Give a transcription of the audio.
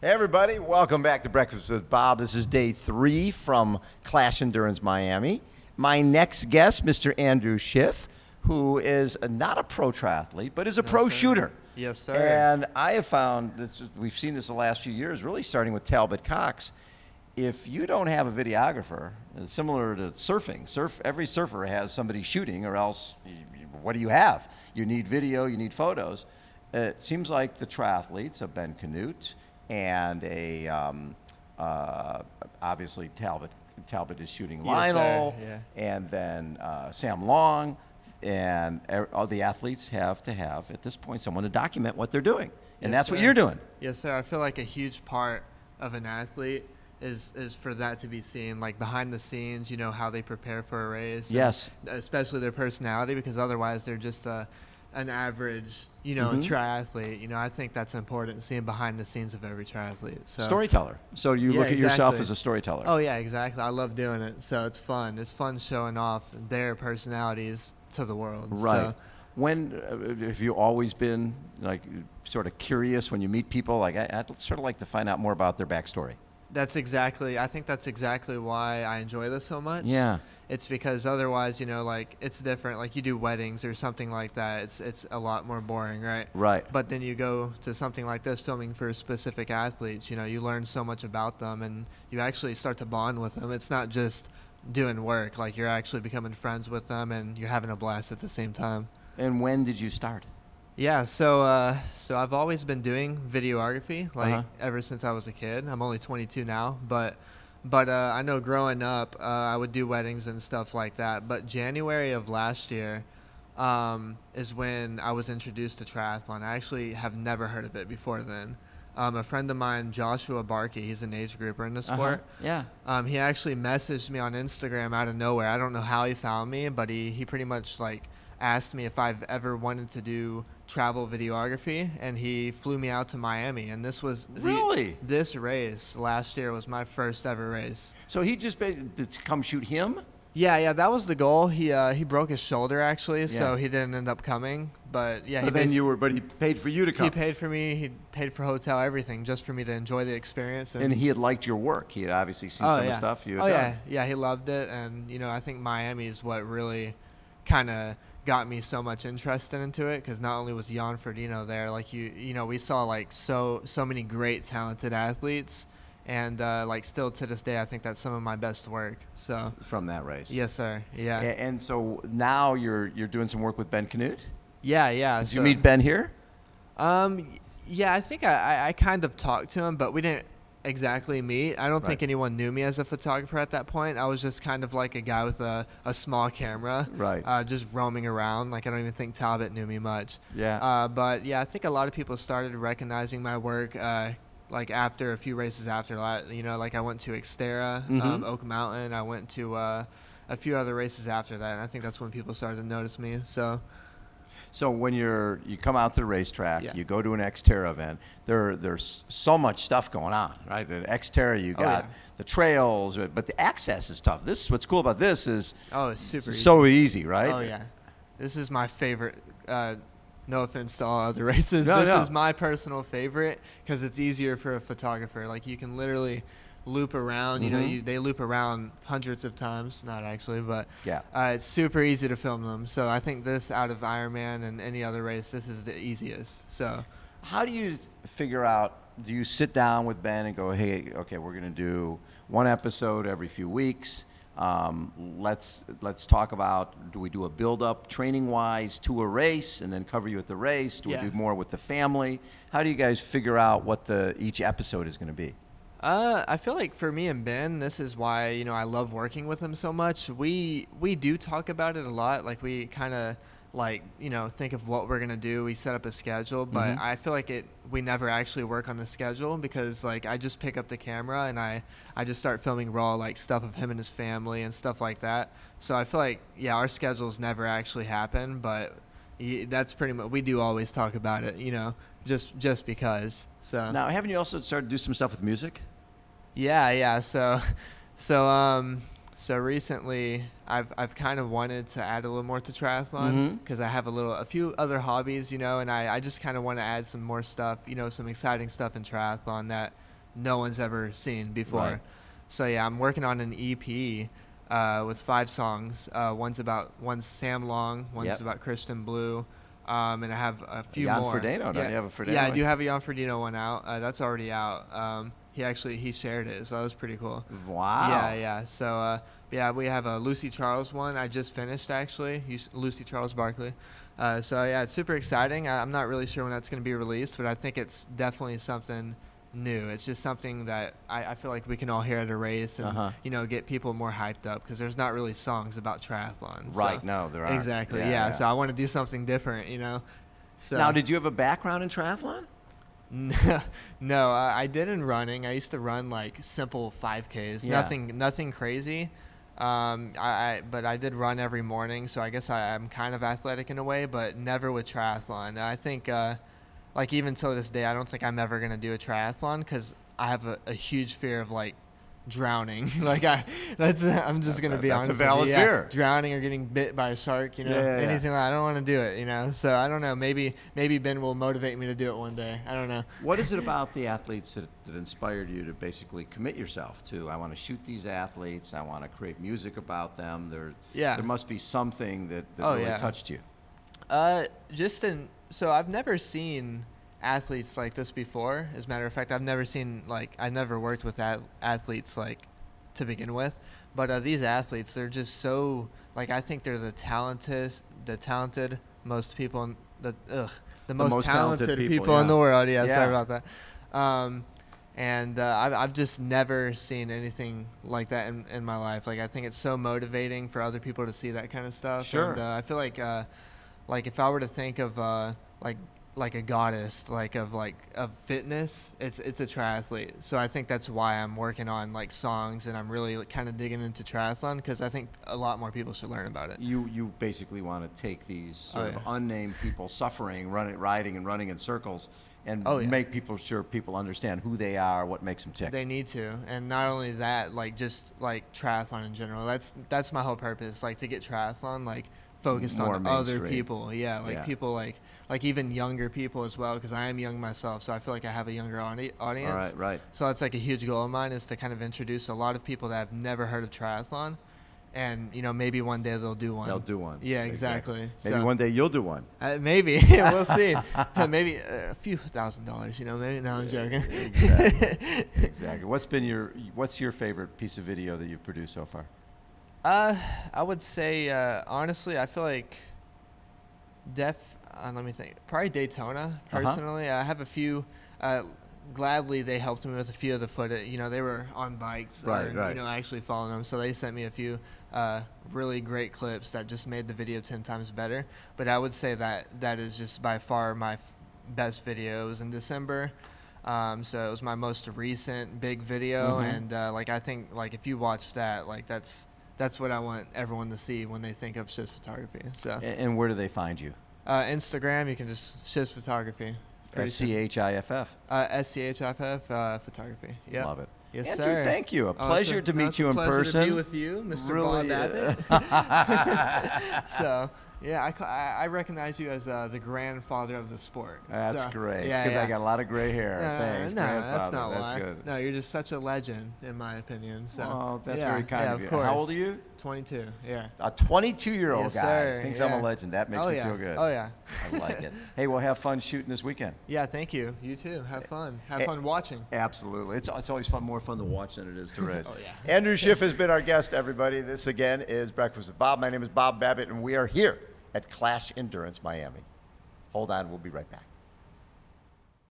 Hey everybody, welcome back to Breakfast with Bob. This is day 3 from Clash Endurance Miami. My next guest, Mr. Andrew Schiff, who is not a pro triathlete, but is a pro shooter. Yes, sir. And I have found, we've seen this the last few years, really starting with Talbot Cox. If you don't have a videographer, similar to surfing, every surfer has somebody shooting, or else what do you have? You need video, you need photos. It seems like the triathletes of Ben Canute and obviously Talbot is shooting Lionel, and then Sam Long, and all the athletes have to have at this point someone to document what they're doing, and that's what you're doing. Yes, sir. I feel like a huge part of an athlete is for that to be seen, like behind the scenes, you know, how they prepare for a race. Yes. Especially their personality, because otherwise they're just an average, you know, triathlete. You know, I think that's important, seeing behind the scenes of every triathlete. So, storyteller. So you look at yourself as a storyteller. Oh, yeah, exactly. I love doing it. So it's fun. It's fun showing off their personalities to the world. Right. So, Have you always been like sort of curious when you meet people? Like I'd sort of like to find out more about their backstory. I think that's exactly why I enjoy this so much. Yeah. It's because otherwise, you know, like it's different. Like you do weddings or something like that. It's a lot more boring, right? Right. But then you go to something like this, filming for specific athletes, you know, you learn so much about them and you actually start to bond with them. It's not just doing work. Like you're actually becoming friends with them and you're having a blast at the same time. And when did you start? Yeah, so I've always been doing videography, like ever since I was a kid. I'm only 22 now, but I know growing up, I would do weddings and stuff like that. But January of last year is when I was introduced to triathlon. I actually have never heard of it before then. A friend of mine, Joshua Barkey, he's an age grouper in the sport. Yeah. He actually messaged me on Instagram out of nowhere. I don't know how he found me, but he pretty much like asked me if I've ever wanted to do travel videography, and he flew me out to Miami. And this was this race last year was my first ever race. So he just did come shoot him? Yeah, that was the goal. He broke his shoulder actually, so he didn't end up coming. But yeah, but he paid for you to come. He paid for me. He paid for hotel, everything, just for me to enjoy the experience. And he had liked your work. He had obviously seen some of the stuff you had done. Yeah, he loved it. And you know, I think Miami is what really kind of got me so much interested into it, because not only was Jan Frodeno there, like you know, we saw like so many great talented athletes, and like still to this day I think that's some of my best work. So from that race. Yes, sir. Yeah. And so now you're doing some work with Ben Canute? Yeah. Did you meet Ben here? Yeah, I think I kind of talked to him, but we didn't exactly meet. I don't think anyone knew me as a photographer at that point. I was just kind of like a guy with a small camera, just roaming around. Like I don't even think Talbot knew me much. Yeah. But yeah, I think a lot of people started recognizing my work like after a few races after that. You know, like I went to Xterra, Oak Mountain. I went to a few other races after that, and I think that's when people started to notice me. So when you come out to the racetrack, you go to an Xterra event, there's so much stuff going on, right? At Xterra, you got the trails, but the access is tough. This is what's cool about this is it's super easy. So easy, right? Oh yeah, this is my favorite. No offense to all other races. This is my personal favorite because it's easier for a photographer. Like you can literally loop around, you know, they loop around hundreds of times, not actually, but it's super easy to film them. So I think this, out of Ironman and any other race, this is the easiest. So how do you figure out, do you sit down with Ben and go, hey, okay, we're going to do one episode every few weeks, let's talk about, do we do a build-up training-wise to a race and then cover you at the race? Do we do more with the family? How do you guys figure out what each episode is going to be? I feel like for me and Ben, this is why, you know, I love working with him so much. We do talk about it a lot. Like we kind of like, you know, think of what we're going to do. We set up a schedule, but I feel like we never actually work on the schedule because like I just pick up the camera and I just start filming raw, like stuff of him and his family and stuff like that. So I feel like, our schedules never actually happen, but that's pretty much, we do always talk about it, you know, just because. So now, haven't you also started to do some stuff with music? Yeah. So recently, I've kind of wanted to add a little more to triathlon because I have a few other hobbies, you know, and I just kind of want to add some more stuff, you know, some exciting stuff in triathlon that no one's ever seen before. Right. So yeah, I'm working on an EP with 5 songs. One's Sam Long, one's Yep. about Christian Blue, and I have a few Jan more. Frodeno, don't you have a Frodeno? Yeah, I do have a Jan Frodeno one out. That's already out. He shared it, so that was pretty cool. Wow. Yeah. So yeah, we have a Lucy Charles one. I just finished actually. Lucy Charles Barkley. So yeah, it's super exciting. I'm not really sure when that's going to be released, but I think it's definitely something new. It's just something that I feel like we can all hear at a race and get people more hyped up, because there's not really songs about triathlon. Right. So, No, there aren't. exactly. Yeah. So I want to do something different. So Now, did you have a background in triathlon? No, I did in running. I used to run like simple 5Ks, Yeah. nothing crazy. But I did run every morning, so I guess I'm kind of athletic in a way, but never with triathlon. I think, like even till this day, I don't think I'm ever gonna do a triathlon, because I have a huge fear of like drowning. I'm just gonna be honest. That's a valid with you. fear. Drowning or getting bit by a shark, anything like that. I don't want to do it, So I don't know. Maybe Ben will motivate me to do it one day. I don't know. What is it about the athletes that inspired you to basically commit yourself to, I want to shoot these athletes, I want to create music about them? There must be something that really touched you. So I've never seen athletes like this before. As a matter of fact, I never worked with athletes like to begin with, but these athletes, they're just so I think they're the talented most people in the most talented people in the world. Yeah, sorry about that. I've just never seen anything like that in my life. I think it's so motivating for other people to see that kind of stuff. Sure. And I feel like if I were to think of like a goddess of fitness, it's a triathlete. So I think that's why I'm working on songs, and I'm really kind of digging into triathlon, because I think a lot more people should learn about it. You basically want to take these sort of unnamed people suffering, riding and running in circles, and make people people understand who they are, what makes them tick. They need to. And not only that, just triathlon in general. That's my whole purpose, to get triathlon focused More on other mainstream. people. People even younger people as well, because I am young myself, so I feel like I have a younger audience. Right. So that's a huge goal of mine, is to kind of introduce a lot of people that have never heard of triathlon, and maybe one day they'll do one. They'll do one. Yeah, exactly. Maybe one day you'll do one. Maybe. We'll see. Maybe a few $1,000, maybe. No, I'm joking. Exactly. What's your favorite piece of video that you've produced so far? I would say, honestly, I feel like let me think. Probably Daytona, personally. I have a few. Gladly, they helped me with a few of the footage. They were on bikes. Right. Actually following them. So they sent me a few really great clips that just made the video 10 times better. But I would say that is just by far my best video. It was in December. So it was my most recent big video. And I think if you watch that, that's what I want everyone to see when they think of Schiff Photography. So. And where do they find you? Instagram, you can just Schiff Photography. SCHIFF. SCHIFF Photography. Yeah. Love it. Yes, Andrew, sir. thank you. A pleasure to meet you in person. Pleasure to be with you, Mr. Really, Bob Abbott. So, yeah, I recognize you as the grandfather of the sport. That's great. Yeah, because I got a lot of gray hair. Thanks, no, grandfather. that's not why. Good. No, you're just such a legend, in my opinion. So. Oh, that's very kind of you. Course. How old are you? 22. Yeah. A 22-year-old Yes, guy sir. thinks Yeah. I'm a legend. That makes me feel good. Oh yeah. I like it. Hey, we'll have fun shooting this weekend. Yeah, thank you. You too. Have fun. Have fun watching. Absolutely. It's always more fun to watch than it is to race. Oh, yeah. Andrew Schiff has been our guest, everybody. This, again, is Breakfast with Bob. My name is Bob Babbitt, and we are here at Clash Endurance Miami. Hold on. We'll be right back.